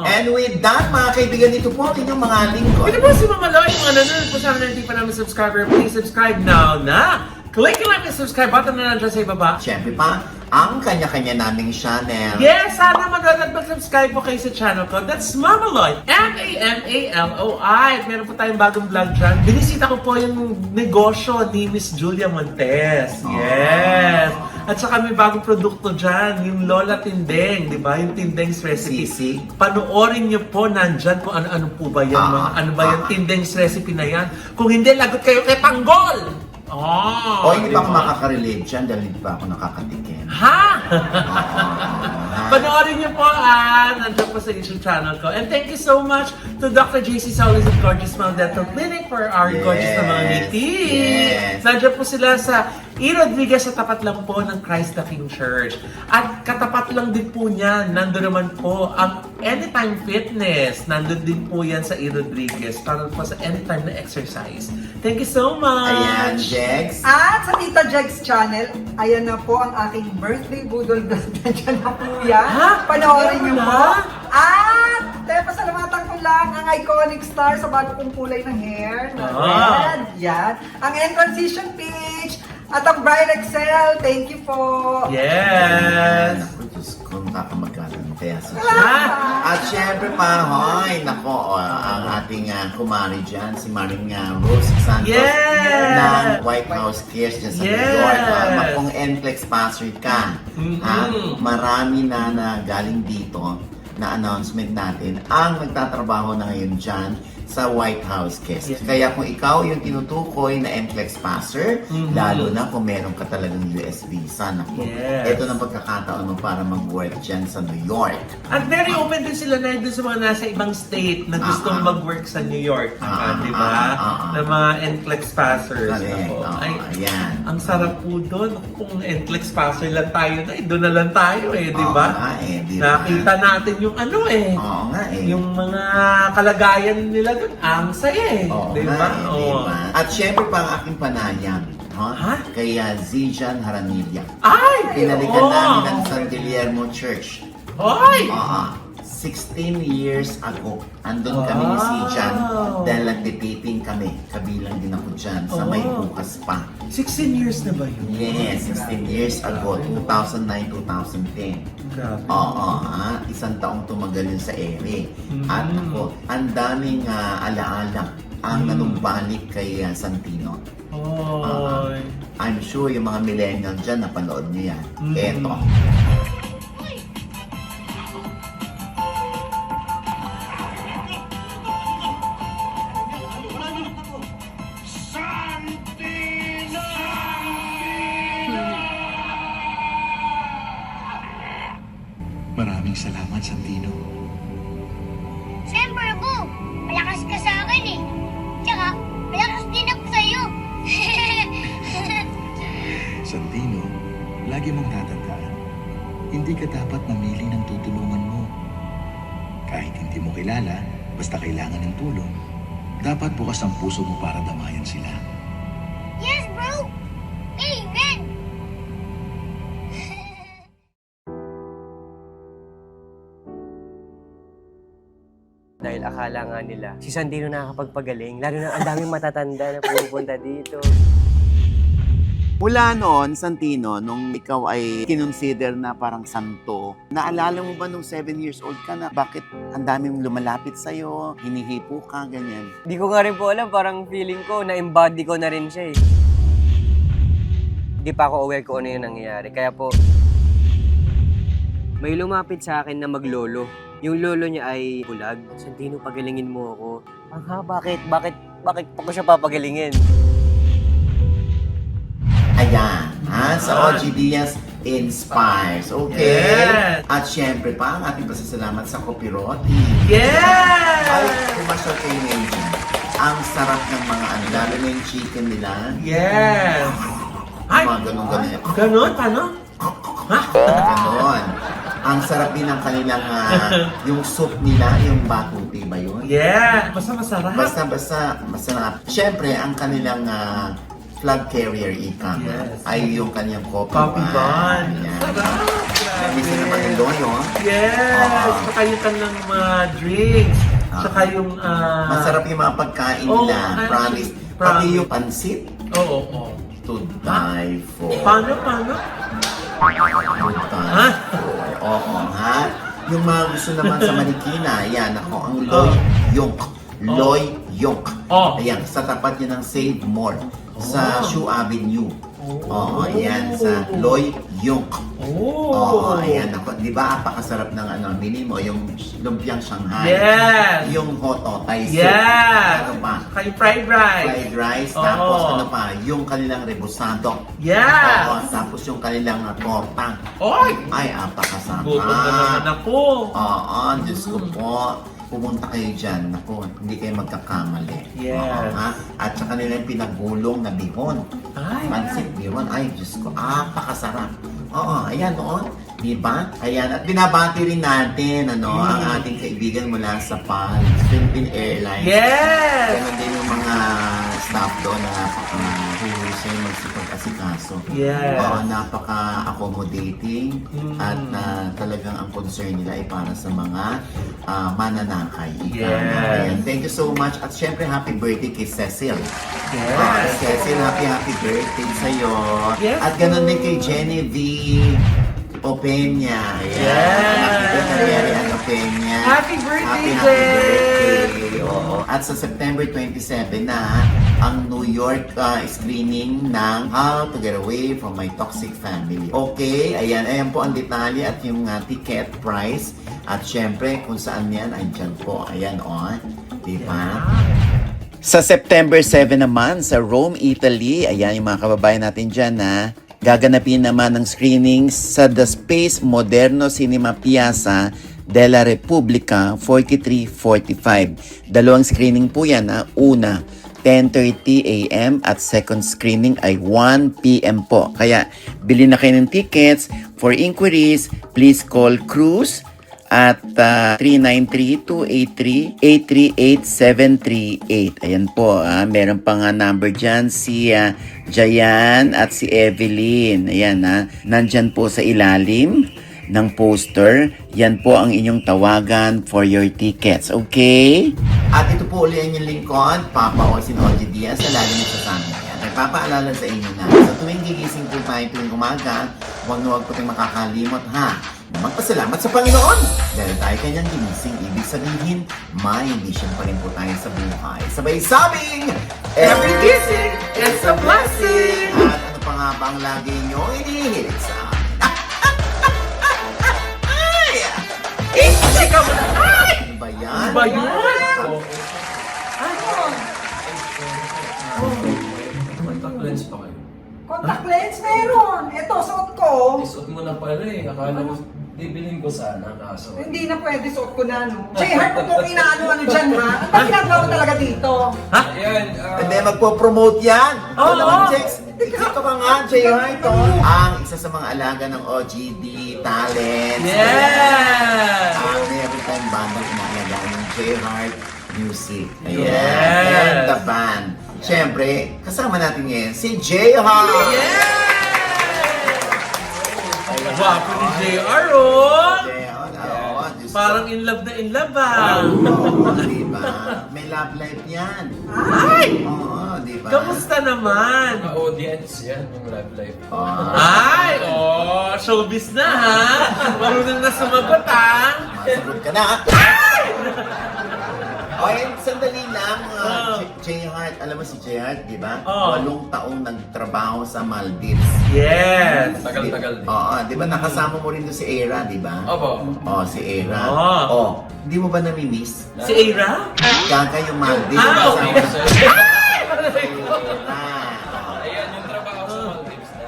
A: And with that, mga kaibigan, ito po ang inyong mga lingkod.
B: Ito po si Mama Loy, mga nanonood po sa amin na hindi pa namin subscriber. Please subscribe now na! Click lang yung subscribe button na nandiyan sa ibaba.
A: Siyempre pa, ang kanya-kanya naming channel.
B: Yes, sana manood at mag-subscribe po kayo sa channel ko. That's Mama Loy. M-A-M-A-L-O-I. At meron po tayong bagong vlog dyan. Binisita ko po yung negosyo ni Miss Julia Montes. Yes. At saka may bagong produkto dyan, yung Lola Tindeng, di ba? Yung Tindeng's Recipe.
A: Sisig.
B: Panoorin niyo po, nandyan kung ano-ano po ba yan. Ano ba yung
A: ah.
B: Tindeng's Recipe na yan? Kung hindi, lagot kayo kay Tanggol! Oh,
A: O hindi pa ako
B: diba?
A: makaka-relate dyan dahil hindi pa ako nakakatikim.
B: Ha?
A: Oo.
B: Panoorin niyo po, nandiyan po sa YouTube channel ko. And thank you so much to Dr. JC Solis of Gorgeous Smile Dental Clinic for our gorgeous na mga ngiti.
A: Yes.
B: Nandiyan po sila sa E. Rodriguez sa tapat lang po ng Christ the King Church. At katapat lang din po niyan, nandun naman po ang Anytime Fitness. Nandun din po yan sa E. Rodriguez para po sa anytime na exercise. Thank you so much!
A: Ayan, Jex.
C: At sa Tita Jegs channel, ayan na po ang aking birthday budol doon. Nandiyan na po yan.
B: Ha?
C: Panoorin niyo
B: Wala.
C: po. At, pasalamatan ko lang ang iconic star sa bago kong kulay ng hair. Na red. Yan. Ang end transition page. At ang Bright Excel. Thank you po.
B: Yes!
A: Naku, Diyos ko, nakakamagkalan mo kaya sa
B: Ha?
A: At syempre pa, hoy, nako, ang ating kumari dyan, si Maring Rose Santos
B: Yes!
A: ng White House Cares dyan sa New
B: Yes!
A: York. Kung NCLEX passer ka, ha? Marami na galing dito na announcement natin ang nagtatrabaho na ngayon dyan sa White House Cares.
B: Yes.
A: Kaya kung ikaw yung tinutukoy na NCLEX passer, lalo na kung meron ka talagang US visa, naku,
B: Yes.
A: ito ng pagkakataon mo para mag-work dyan sa New York.
B: At very open din sila na doon sa mga nasa ibang state na gustong mag-work sa New York, di ba? Na mga NCLEX passers.
A: Correct.
B: Ako.
A: Oo,
B: Ay,
A: ayan.
B: ang sarap po doon. Kung NCLEX passer lang tayo na, doon na lang tayo di ba?
A: Oo nga di ba?
B: Nakita natin yung ano
A: Oo nga
B: yung mga kalagayan nila doon, ang saya
A: Oo
B: di
A: nga
B: ba?
A: di ba? At syempre pa ang aking panayam,
B: Ha?
A: kaya Zijan Haranilla.
B: Ay!
A: Pinalikan
B: oo.
A: namin ng San Guillermo Church.
B: Ay!
A: 16 years ago, andun kami ni Zijan dahil nagtitiping kami. Kabilang din ako dyan sa may bukas pa.
B: 16 years na ba yun?
A: Yes, 16 years ago, 2009-2010.
B: Grabe.
A: Oo, isang taong tumagal yun sa ere. At ako, ang daming alaala ang nanumbalik kay Santino.
B: Oy.
A: I'm sure yung mga millennial dyan napanood niya yan. Eto.
F: Maraming salamat, Santino.
G: Siyempre, Bu. Malakas ka sa akin eh. Tsaka, malakas din ako sa'yo.
F: Santino, lagi mong tatandaan, hindi ka dapat mamili ng tutulungan mo. Kahit hindi mo kilala, basta kailangan ng tulong, dapat bukas ang puso mo para damayan sila.
G: Yes, bro. Amen.
H: Dahil akala nga nila, si Santino nakakapagpagaling, lalo na ang daming matatanda na pupunta dito.
A: Mula noon, Santino, nung ikaw ay kinonsider na parang santo, naalala mo ba nung 7 years old ka na bakit ang daming lumalapit sa'yo, hinihipo ka, ganyan?
H: Di ko nga rin po alam, parang feeling ko, na-embody ko na rin siya eh. Hindi pa ako aware kung ano yung nangyayari. Kaya po, may lumapit sa akin na maglolo. Yung lolo niya ay bulag. Santino, pagalingin mo ako. Bakit? Bakit pa ko siya papagalingin?
A: Ayan, sa OG Diaz Inspires. Okay?
B: Yes.
A: At syempre pa, ang ating pasasalamat sa Copiroti.
B: Yes!
A: Ay, pumasok kayo ngayon dyan. Ang sarap ng mga ano, lalo na yung chicken nila.
B: Yes! Ay!
A: Mga ganun-ganun.
B: Ganon? Paano? Ha?
A: Ganon. Ang sarap din ng kanilang, yung soup nila, yung batuti ba yun?
B: Yeah! Basta masarap.
A: Basta masarap. Syempre, ang kanilang flag carrier ika
B: Yes.
A: ay yung kanyang coffee
B: Coffee bun.
A: Ayan.
B: Sarap!
A: Miss na naman yung loyo.
B: Yes!
A: Oo.
B: Saka yung kanilang mga drinks. Saka yung...
A: Masarap yung mga pagkain
B: Oo,
A: nila.
B: actually,
A: Promise. Pati
B: promise.
A: yung pansit.
B: Oo.
A: To die for.
B: Paano?
A: To die
B: Ha?
A: for. Oo, ha? Yung mga gusto naman sa Marikina, yan ako, ang Loy Yonk. Loy Yonk.
B: Oh.
A: Ayan, sa tapat yun ng Save More. Sa Shoe Avenue. Oo, ayan, sa Loy Yung. Oo, ayan ako. Di ba, apakasarap ng mini mo, yung lumpiang Shanghai.
B: Yes!
A: Yung hototay soup.
B: Yes!
A: Ano pa?
B: Kay fried rice.
A: Fried rice.
B: Oo.
A: Tapos ano pa? Yung kanilang rebusado.
B: Yes!
A: Oo, tapos yung kanilang torta.
B: Oy!
A: Ay, apakasarap.
B: Gutom na naman ako.
A: Oo, Diyos ko po. Pumunta kayo dyan. Naku, hindi kayo magkakamali.
B: Yes.
A: Oo, ha? At sa kanilang pinagulong na bihon.
B: Ay,
A: Pansit bihon. Ay, Diyos ko. Apakasarap. Oo, ayan noon. Diba? Ayan. At binabati rin natin, ang ating kaibigan mula sa PAL, Philippine Airlines.
B: Yes!
A: Ganon din yung mga staff doon na napaka-husay magsipag-asikaso.
B: Yes.
A: Oo, napaka-accommodating at talagang ang concern nila ay para sa mga mananakay. Ika nga.
B: Yes.
A: Ayan. Thank you so much. At syempre, happy birthday kay Cecil.
B: Yes.
A: Cecil, happy birthday sa'yo.
B: Yes.
A: At ganon din kay Genevieve Opeña. Ayan.
B: Yes.
A: Mary Opeña.
B: Happy birthday,
A: Happy birthday. Oo. At sa September 27 na ang New York screening ng How to Get Away from My Toxic Family. Okay, ayan po ang detalye at yung ticket price. At syempre, kung saan yan, andyan po. Ayan, diba? Sa September 7 naman, sa Rome, Italy, ayan yung mga kababayan natin dyan na gaganapin naman ng screenings sa The Space Moderno Cinema Piazza della Repubblica 4345. Dalawang screening po yan. Una, 10:30 a.m. at second screening ay 1 p.m. po. Kaya bili na kayo ng tickets. For inquiries, please call Cruz at 393-283-838-738. Ayan po, meron pa nga number dyan si Jayan at si Evelyn. Ayan, nandyan po sa ilalim ng poster. Yan po ang inyong tawagan for your tickets, okay? At ito po ulit ang inyong lingkod, Papa Osin Oji Diaz, sa lagi nagsasama yan. Nagpapaalala sa inyo na sa tuwing gigising po tayo tuwing umaga, huwag po tayong makakalimot magpasalamat sa Panginoon dahil tayo kanyang ginising. Ibig sabihin, may vision pa rin po tayo sa buhay. Sabay sabing,
B: Every kissing is a blessing!
A: At ano pa nga ba ang lagi nyo inihilig sa amin?
B: Chika mo na! Ay!
A: Ano ba yan?
B: Ba yan?
I: Contact lens pa kayo.
C: Contact lens meron. Ito, suot ko.
I: Isuot mo na pala eh. Akala ko, bibilin ko sana kaso.
C: Hindi na pwede, suot ko na, no? J-Heart mo po inaano dyan, ha? Ano ba ginagawa mo talaga dito?
I: Ayan,
A: Hindi, magpo-promote yan!
B: Oo.
A: Isa ka ba nga, J.R. Ang isa sa mga alaga ng OGD Talents.
B: Yes!
A: Ang every time bandang inaalagaan ng J.R. Music. Ayan.
B: Yes.
A: And the band. Siyempre, kasama natin ngayon si J.R.
B: Yes! Wapo ni JR, oh! Parang in love na in love,
A: Oo, diba? May love life yan.
B: Ay!
A: Oo, diba?
B: Kamusta naman?
I: mga audience yan, yung live live.
B: Ay! Oh, showbiz na, ha? Marunong na sumagot, ha?
A: Masagot ka na. Okay, sandali lang. J-Heart, alam mo si J-Heart, di ba? 8 taong nagtrabaho sa Maldives.
B: Yes!
I: Tagal-tagal din.
A: Oo, di ba nakasama mo rin doon si Era, di ba?
I: Opo.
A: Oo, si Era.
B: Oo.
A: Oo, hindi mo ba nami-miss?
B: Si Aira?
A: Gaga yung Maldives.
B: Ah,
A: kasama
B: okay.
A: si Era.
I: Ayan, yung trabaho sa Maldives na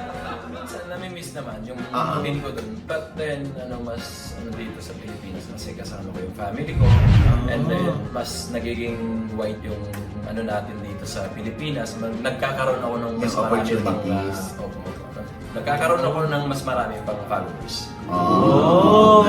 I: minsan nami-miss naman yung din ko dun. But then, mas dito sa Pilipinas kasi kasama ko yung family ko. And then, mas nagiging white yung natin dito sa Pilipinas. Nagkakaroon ako ng mas
A: Yung
I: marami pang
A: opportunities.
I: nagkakaroon ako ng mas marami pang followers.
B: Oh.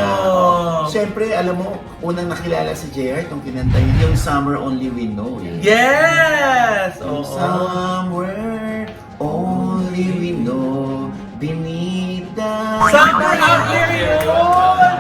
A: Siyempre, alam mo, unang nakilala si JR nung kinanta yung Summer Only We Know.
B: Yes! Oo.
A: Somewhere only we know beneath the...
B: Summer out there yun!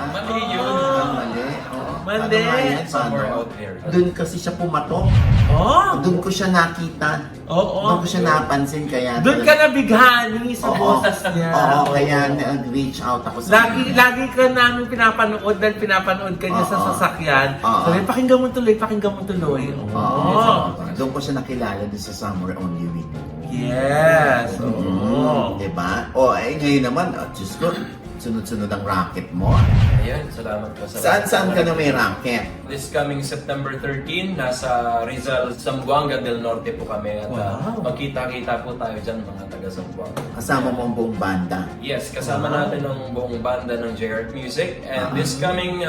I: Mali yun.
A: Mali. Oo.
B: Mali.
A: Ano nga yan?
I: Somewhere
A: Paano?
I: out there.
A: Doon kasi siya pumatok.
B: Oh!
A: Doon ko siya nakita.
B: Oo.
A: Doon ko siya napansin kaya...
B: Doon ka nabighani sa boses niya.
A: Oo, kaya nag-reach out ako sa
B: Lagi ka namin pinapanood dahil pinapanood ka niya sa
A: Oo.
B: sasakyan.
A: Oo.
B: Sabi, pakinggan mo tuloy, pakinggan mo tuloy.
A: Oo. Doon ko siya nakilala doon sa Summer Only We Know.
B: Yes. Oo.
A: Diba? O, ngayon naman, Diyos ko, sunod-sunod ang racket mo.
I: Ayan, salamat po sa
A: Saan ka na may racket?
I: This coming September 13, nasa Rizal, Zamboanga del Norte po kami. At
B: Wow.
I: magkita-kita po tayo dyan, mga taga Zamboanga.
A: Kasama mo ang buong banda.
I: Yes, kasama natin ang buong banda ng J-Art Music. And this coming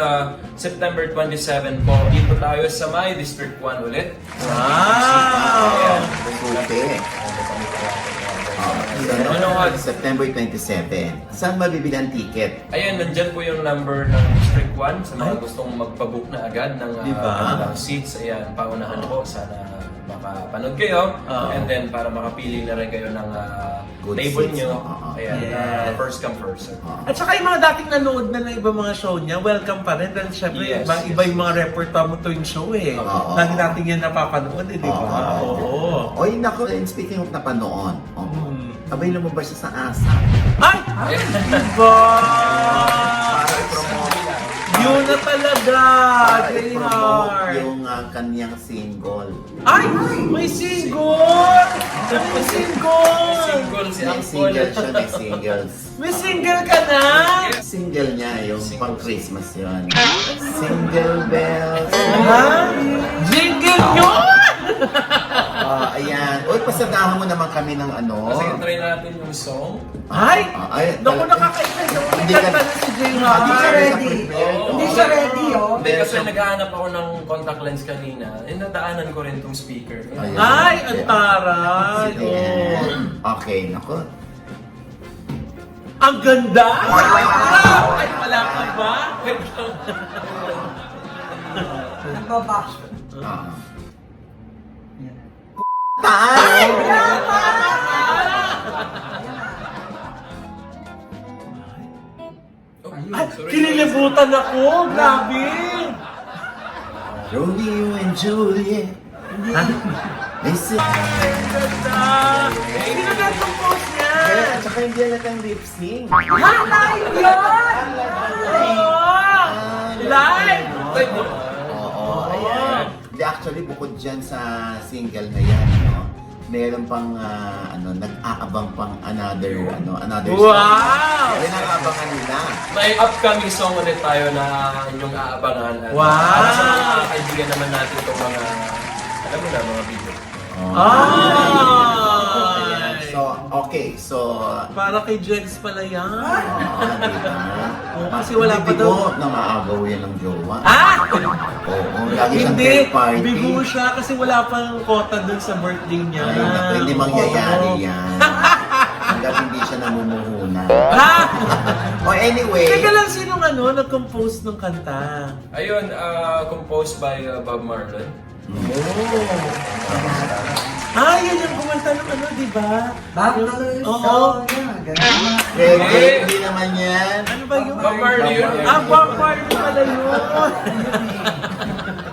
I: September 27 po, dito tayo sa May District 1 ulit.
B: Wow!
A: Suke. September 27. Saan mabibili ang ticket?
I: Ayan, nandyan po yung number ng District 1 sa mga gustong magpabook na agad ng
B: Diba?
I: kanilang seats. Ayan, paunahan po. Sana makapanood kayo. And then, para makapili na rin kayo ng
A: Good
I: table
A: seats,
I: nyo.
A: no?
I: Ayan,
B: Yes.
I: first come, first serve.
B: At saka yung mga dating nanood na ng ibang mga show niya, welcome pa rin. Dahil syempre,
I: Yes,
B: iba yung mga repertoire mo tuwing show eh.
A: Oo.
B: Lagi natin yan napapanood eh, di ba? Oo.
A: Oy, naku, speaking of napanood, abay lumabas siya sa ASA.
B: Ay! Diba?
A: Para i-promote.
B: Yun na talaga!
A: Para i-promote
B: J-Heart!
A: yung kanyang single.
B: Ay! May single! May single!
I: Single si
A: May
I: Angkol.
A: single siya, may singles.
B: May single ka na!
A: Single niya, yung pang Christmas yun. Single bells.
B: Ha? Jingle yun!
A: Ayan. Uy, pasadahan mo naman kami ng ano.
I: Kasi try natin yung song.
B: Ay!
A: Ay,
B: Naku, nakakaexcite ako. May
A: Hindi ka-
B: kanta na si
C: Hindi siya
B: J-Heart.
C: ready. Hindi siya ready, oh.
I: Hindi, kasi naghahanap ako ng contact lens kanina. Nadaanan ko rin tong speaker.
A: Ayan.
B: Ay, ang taray!
A: Sige.
B: Oh.
A: Okay, naku.
B: Ang ganda! Wow! Ay, wala ka ba?
C: Nagbabash.
A: Ah. Tay!
B: Ay, kinilibutan ako! Grabe!
A: Romeo and Juliet.
B: Ha?
A: Listen.
B: Ang ganda! Hindi na compose niya!
A: At saka hindi na kang lip sync.
C: Ha? Live yun!
B: Oh! Live!
A: Oo, ayan. Hindi, actually, bukod dyan sa single na yan, no? Meron pang, nag-aabang pang another song.
B: Wow!
A: Yan ang aabangan nila.
I: May upcoming song ulit tayo na inyong aabangan. At
B: Wow!
I: Para sa mga kaibigan naman natin itong mga, alam mo na, mga video.
B: Ah!
A: So, okay. So,
B: Para kay Jegs pala yan.
A: diba?
B: Oo, kasi wala pa daw.
A: Bigo na maagaw yan ng jowa.
B: Ah!
A: Oo, lagi siyang
B: Hindi!
A: third party.
B: Bigo siya kasi wala pang quota dun sa birthday niya.
A: Ay, naku, hindi mangyayari
B: Oo.
A: yan. Hanggat hindi siya namumuhunan.
B: Ha?
A: Oh, anyway.
B: Teka lang, sinong nag-compose ng kanta?
I: Ayun, composed by Bob Marlon.
B: Ah, yan yung kumanta ng di ba?
C: Bago
B: Oo.
C: Ganun.
A: Reggae, hindi naman yan.
B: Ano ba yun?
I: Bob Marley yun.
B: Ah, Bob Marley pala yun.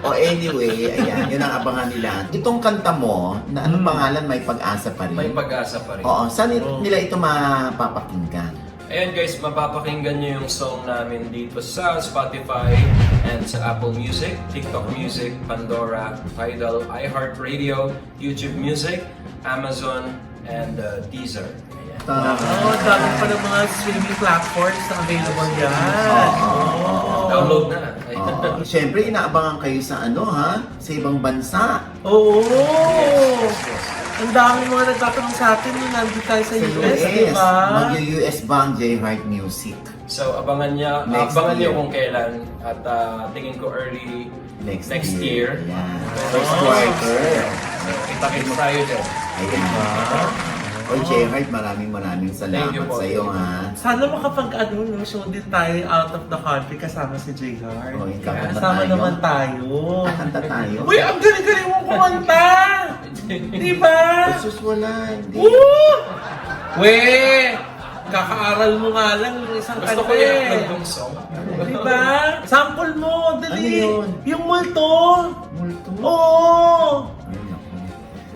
A: Oh, anyway, ayan, yun ang abangan nila. Itong kanta mo, na anong pangalan, May Pag-asa pa rin.
I: May pag-asa pa rin.
A: Oo, saan nila ito mapapakinggan?
I: Ayan guys, mapapakinggan nyo yung song namin dito sa Spotify and sa Apple Music, TikTok Music, Pandora, Tidal, iHeartRadio, YouTube Music, Amazon, and Deezer. Ayan.
B: Oo, dami pa ng mga streaming platforms na available yan.
I: Download na.
A: Oo. Siyempre, inaabangan kayo sa sa ibang bansa.
B: Oo. Ang dami mga nagtatanong sa atin nung nandito tayo sa US, di ba?
A: Mag-US ba ang J-Heart Music?
I: So, abangan nyo
A: year.
I: kung kailan at tingin ko early next year.
A: Ayan. First quarter.
I: Kita-kita tayo dyan.
A: Ayan. Oy, J-Heart, maraming salamat
I: Thank you po.
A: sa iyo, ha.
B: Sana show din tayo out of the country kasama si J-Heart.
A: Oy, kakanta
B: Kasama
A: tayo.
B: naman tayo.
A: Kakanta tayo.
B: Uy, ang galing-galing mo kumanta! Di ba?
A: Jesus, wala. Hindi.
B: Woo! We! Kakaaral mo nga lang ng isang
I: Gusto
B: kanta
I: ko yung
B: eh.
I: yung song.
B: Di ba? Sample mo, dali.
A: Ano yun?
B: Yung multo.
A: Multo.
B: Oo.
A: Ay, naku.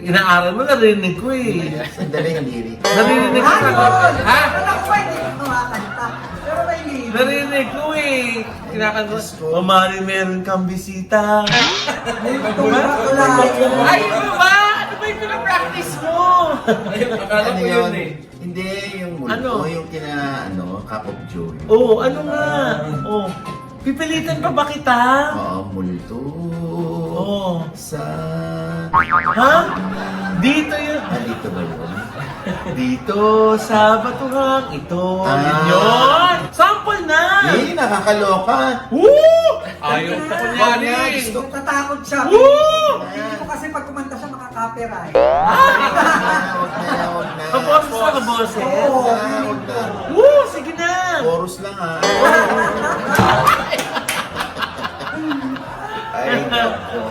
B: Inaaral mo, narinig ko eh.
A: Sandali ang lyric.
B: Narinig ko sa Ha?
C: Alam ko, hindi ko kumakanta. Pero may lyrics.
B: Narinig ko eh. Kinakanta ko, O Mari, meron kang bisita.
C: Wala.
B: Ay, ano ba? Ano ba yung pinapractice mo?
I: Ayun, akala ko yun eh.
A: Hindi, yung multo,
B: Ano?
A: yung Cup of Joy.
B: Oo, ano nga? Oh. Pipilitan pa ba kita?
A: Oo, multo.
B: Oo.
A: Sa...
B: Ha? Dito yun.
A: Dito ba yun?
B: Dito sa batuhang ito.
A: Ah.
B: Yun! Sample na!
A: Eh, nakakaloka.
B: Woo! Ayaw ko kunyari.
A: Gusto ko.
C: Natatakot siya.
B: Woo!
C: Hindi ko kasi pag kumanta siya makaka-copyright.
A: Huwag na, huwag na.
B: Kaboses na kaboses.
C: Oo.
A: Huwag na.
B: Woo! Sige na!
A: Chorus lang ha. Ay, nako.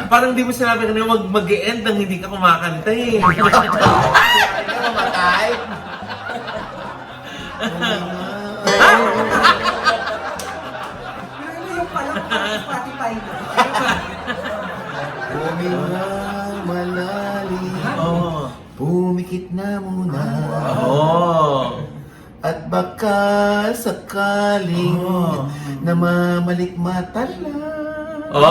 B: Parang di mo sinabi kanina huwag mag-e-end nang hindi ka kumakanta eh.
A: Ano mamatay?
C: Ano yung pala Spotify na?
A: Huminga malalim.
B: Oo.
A: Pumikit na muna.
B: Oo.
A: At baka sakaling namamalikmata lang.
B: Oh!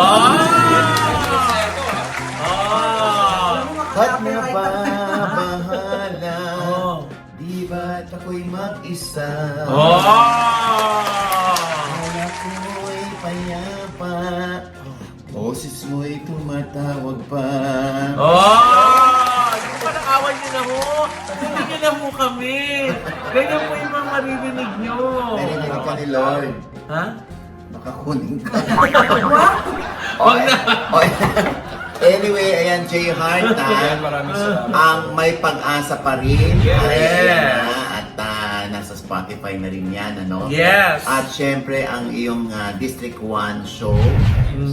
B: Oh!
A: Ba't nababahala?
B: Oh!
A: Di ba't ako'y mag-isa?
B: Oh!
A: Kaya ko'y payapa. Boses mo'y tumatawag pa.
B: Oh! Hindi pa nakawan niyo na ho. Hindi niyo na ho kami. Ganyan po yung mga maririnig niyo.
A: Narinig ka ni Lord.
B: Ha?
A: Baka kunin ka.
B: Huwag na.
A: Okay. Anyway, ayan, J. Hart,
I: Ayan, maraming salamat.
A: ang may pag-asa pa rin.
B: Yes.
A: Ayan na, at nasa Spotify na rin yan, ano?
B: Yes.
A: At syempre, ang iyong District 1 show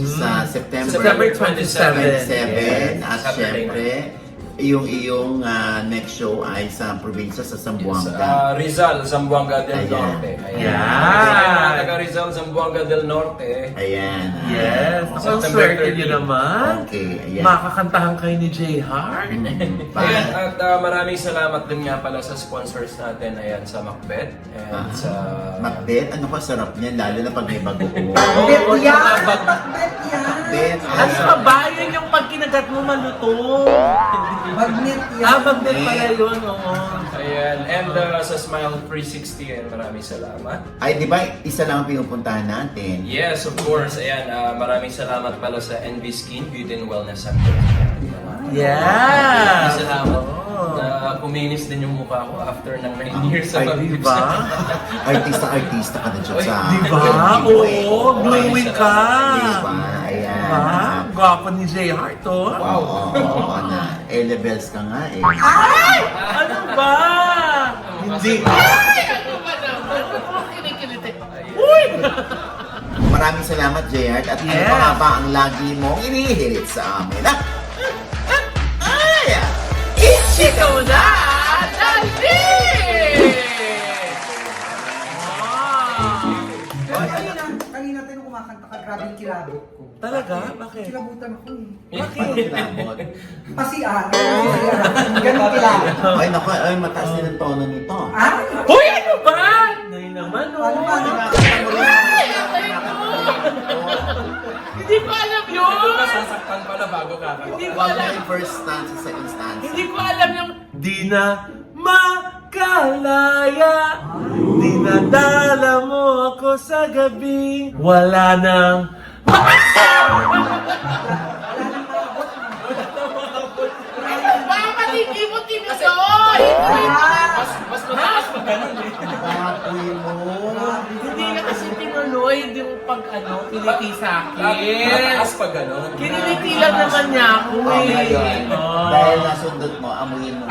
A: sa September
B: September 27.
A: 27. At
I: Saturday
A: syempre, iyong next show ay sa probinsya sa Zamboanga.
I: Sa Rizal, Zamboanga del
A: Ayan.
I: Norte.
B: Ayan.
I: Kaya taga Rizal, Zamboanga del Norte.
A: Ayan.
B: Yes. Ang
I: September
B: swerte niyo
I: 13.
B: naman.
A: Okay, ayan.
B: Makakantahan kayo ni J. Hart.
I: Ayan, at maraming salamat din nga pala sa sponsors natin. Ayan, sa Macbeth and sa...
A: Macbeth, ano ka sarap niyan, lalo na pag may bago ko.
C: Bet
B: Oo,
C: yan!
B: yung mga
C: Bet yan!
A: Macbeth,
B: Ano ba ba? Yun yung pag kinagat mo malutong.
C: Magnet yan!
B: Ah, magnet pala yun. Oo.
I: Ayan, and sa Smile 360, ayan, maraming salamat.
A: Ay, di ba, isa lang ang pinupuntahan natin.
I: Yes, of course. Ayan, maraming salamat pala sa NV Skin Beauty and Wellness Center.
B: Yeah.
I: Maraming salamat.
B: Oo.
I: Na kuminis din yung mukha ko after ng 9 years sa
B: Ay, di
I: pag-tips.
B: ba?
A: Artista ka na dyan sa...
B: Di ba? Oo, glowing ka.
A: Di ba? Ayan.
B: Ah, gwapo ni J. Hart, oh.
A: Wow, oo na. Levels ka nga eh.
B: Ay! Ano ba? Hindi. Uy!
A: Maraming salamat, JR. At ano
B: Yes.
A: pa nga ba ang lagi mong inihirit sa amin? Ay!
B: Ichiko na! Dali!
C: Kanina tayo nung kumakanta ka, grabe yung kilabot ko.
B: Talaga? Bakit?
C: Kilabutan ako eh.
A: Bakit? Lamot.
C: Pasian. Ganun kilabot.
A: Ay, naku, ay, mataas din ang tono nito.
C: Ay!
B: Hoy, ano ba? Nay naman, oh.
C: Paano?
B: Hindi ko alam yun!
I: Nasasaktan pala bago ka.
B: Hindi ko
A: Huwag na
B: alam.
A: yung first stanza sa instance.
B: Hindi ko alam yung di na makalaya. Dinadala mo ako sa gabi. Wala nang Bakit hindi mo tinuloy?
I: Mas mataas pa ganun eh.
A: Apoy mo.
B: Hindi na kasi tinuloy. Hindi mo pag kiliti sa akin.
I: Mataas pa ganun.
B: Kiniliti lang naman niya ako
A: Oh,
B: eh.
A: ngayon,
B: Oh.
A: dahil nasundot mo, amuyin mo.